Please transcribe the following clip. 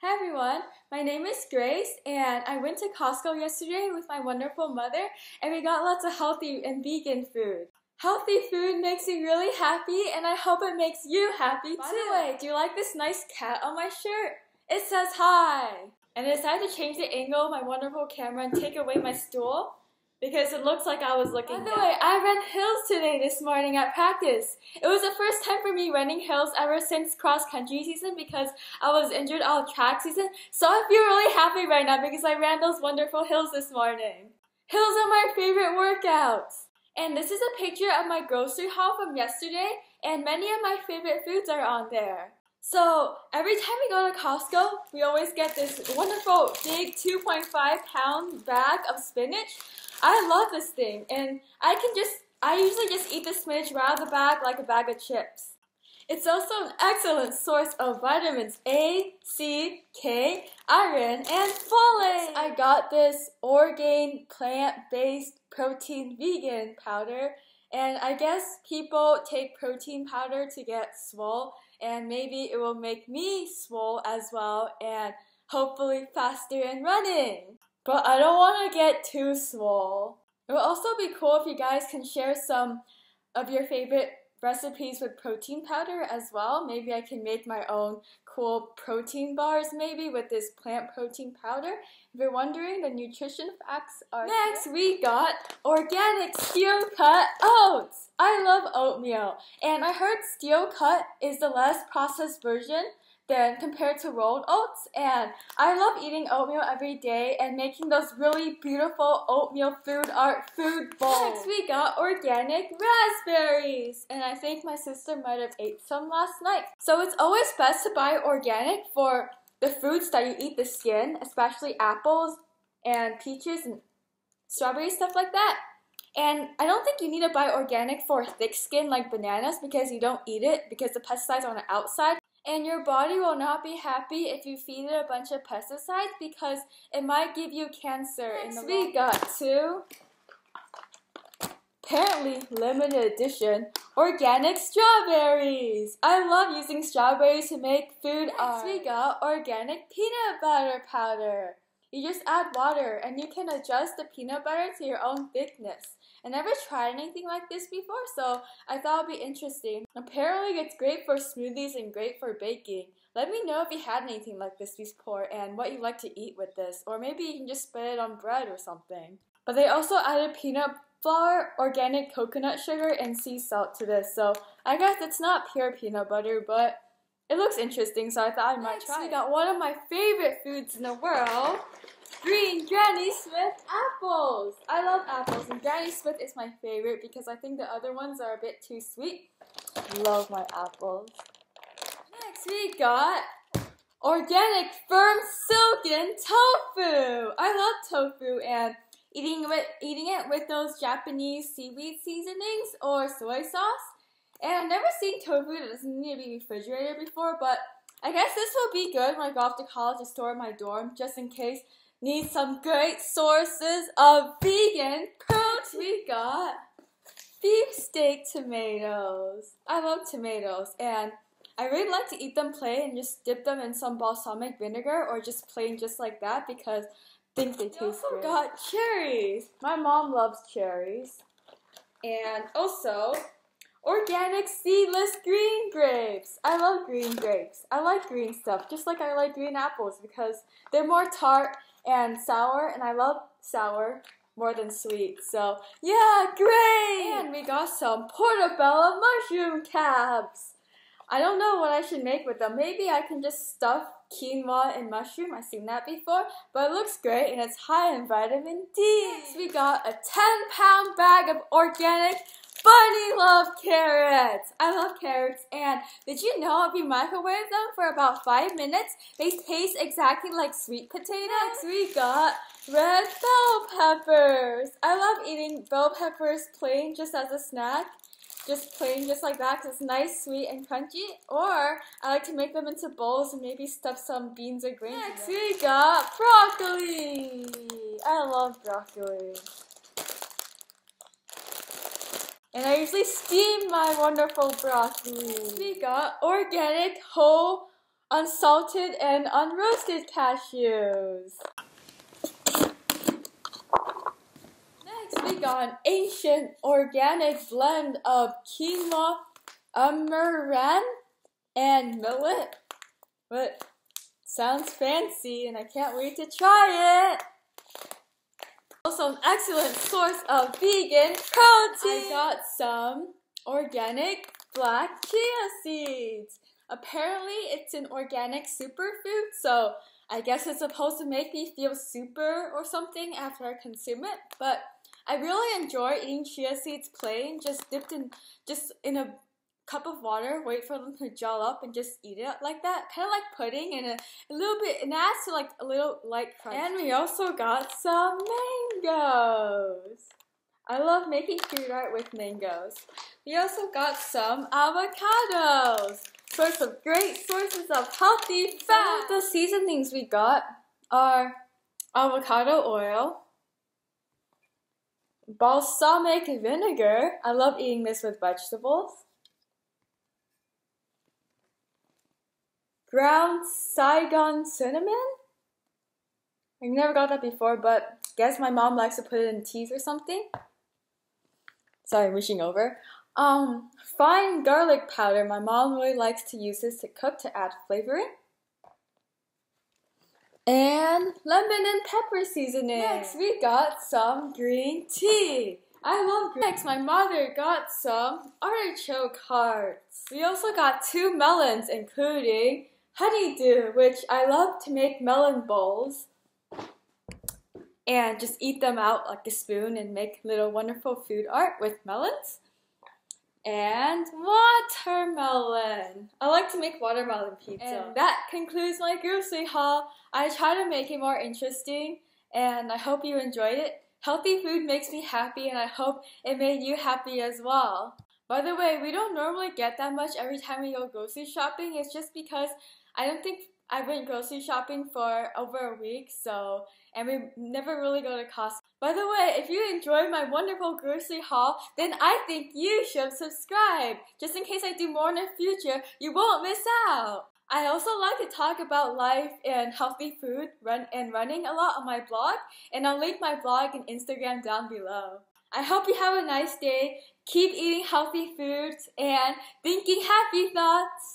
Hi everyone, my name is Grace and I went to Costco yesterday with my wonderful mother and we got lots of healthy and vegan food. Healthy food makes me really happy and I hope it makes you happy too. By the way, do you like this nice cat on my shirt? It says hi! And I decided to change the angle of my wonderful camera and take away my stool because it looks like I was looking down. By the way, I ran hills today this morning at practice. It was the first time for me running hills ever since cross-country season because I was injured all track season. So I feel really happy right now because I ran those wonderful hills this morning. Hills are my favorite workouts. And this is a picture of my grocery haul from yesterday and many of my favorite foods are on there. So every time we go to Costco, we always get this wonderful big 2.5-pound bag of spinach. I love this thing, and I usually just eat the spinach right out of the bag like a bag of chips. It's also an excellent source of vitamins A, C, K, iron, and folate. I got this Orgain plant-based protein vegan powder, and I guess people take protein powder to get swole, and maybe it will make me swole as well, and hopefully faster in running. But I don't want to get too swole. It would also be cool if you guys can share some of your favorite recipes with protein powder as well. Maybe I can make my own cool protein bars maybe with this plant protein powder. If you're wondering, the nutrition facts are next here. We got organic steel cut oats. I love oatmeal and I heard steel cut is the less processed version than compared to rolled oats, and I love eating oatmeal every day and making those really beautiful oatmeal food art food bowls. Next we got organic raspberries, and I think my sister might have ate some last night. So it's always best to buy organic for the fruits that you eat the skin, especially apples and peaches and strawberries, stuff like that. And I don't think you need to buy organic for thick skin like bananas because you don't eat it because the pesticides are on the outside. And your body will not be happy if you feed it a bunch of pesticides because it might give you cancer. Next we got two, apparently limited edition, organic strawberries. I love using strawberries to make food. Next we got organic peanut butter powder. You just add water and you can adjust the peanut butter to your own thickness. I never tried anything like this before, so I thought it would be interesting. Apparently it's great for smoothies and great for baking. Let me know if you had anything like this before and what you like to eat with this, or maybe you can just spread it on bread or something. But they also added peanut flour, organic coconut sugar, and sea salt to this, so I guess it's not pure peanut butter, but it looks interesting, so I thought I might try it. We got one of my favorite foods in the world, green Granny Smith apples. I love apples, and Granny Smith is my favorite because I think the other ones are a bit too sweet. Love my apples. Next we got organic firm silken tofu. I love tofu and eating it with those Japanese seaweed seasonings or soy sauce. And I've never seen tofu that doesn't need to be refrigerated before, but I guess this will be good when I go off to college to store in my dorm, just in case. Need some great sources of vegan protein. We got beef steak tomatoes. I love tomatoes, and I really like to eat them plain and just dip them in some balsamic vinegar or just plain just like that because I think they taste great. We also got cherries. My mom loves cherries. And also organic seedless green grapes. I love green grapes. I like green stuff, just like I like green apples because they're more tart and sour, and I love sour more than sweet. So yeah, great! And we got some portobello mushroom caps. I don't know what I should make with them. Maybe I can just stuff quinoa and mushroom. I've seen that before, but it looks great and it's high in vitamin D. Next, we got a 10-pound bag of organic Bunny love carrots. I love carrots, and did you know if you microwave them for about 5 minutes, they taste exactly like sweet potatoes? Next we got red bell peppers. I love eating bell peppers plain just as a snack. Just plain just like that because it's nice, sweet, and crunchy. Or I like to make them into bowls and maybe stuff some beans or grains in them. Next we got broccoli. I love broccoli. And I usually steam my wonderful broccoli. We got organic whole unsalted and unroasted cashews. Next, we got an ancient organic blend of quinoa, amaranth, and millet. But sounds fancy, and I can't wait to try it. Also, an excellent source of vegan protein. I got some organic black chia seeds. Apparently, it's an organic superfood, so I guess it's supposed to make me feel super or something after I consume it. But I really enjoy eating chia seeds plain, just dipped in a cup of water, wait for them to gel up, and just eat it like that. Kind of like pudding, and a little bit, and adds to like a little light crunch. And we also got some mangoes. I love making food art with mangoes. We also got some avocados. Great sources of healthy fat. Some of the seasonings we got are avocado oil, balsamic vinegar. I love eating this with vegetables. Ground Saigon cinnamon. I never got that before, but guess my mom likes to put it in teas or something. Sorry, reaching over. Fine garlic powder. My mom really likes to use this to cook to add flavoring. And lemon and pepper seasoning. Next, we got some green tea. I love green tea. Next, my mother got some artichoke hearts. We also got 2 melons, including honeydew, which I love to make melon bowls and just eat them out like a spoon and make little wonderful food art with melons. And watermelon. I like to make watermelon pizza. And that concludes my grocery haul. I try to make it more interesting, and I hope you enjoyed it. Healthy food makes me happy, and I hope it made you happy as well. By the way, we don't normally get that much every time we go grocery shopping. It's just because I don't think I went grocery shopping for over a week, and we never really go to Costco. By the way, if you enjoyed my wonderful grocery haul, then I think you should subscribe. Just in case I do more in the future, you won't miss out. I also like to talk about life and healthy food and running a lot on my blog, and I'll link my blog and Instagram down below. I hope you have a nice day, keep eating healthy foods, and thinking happy thoughts.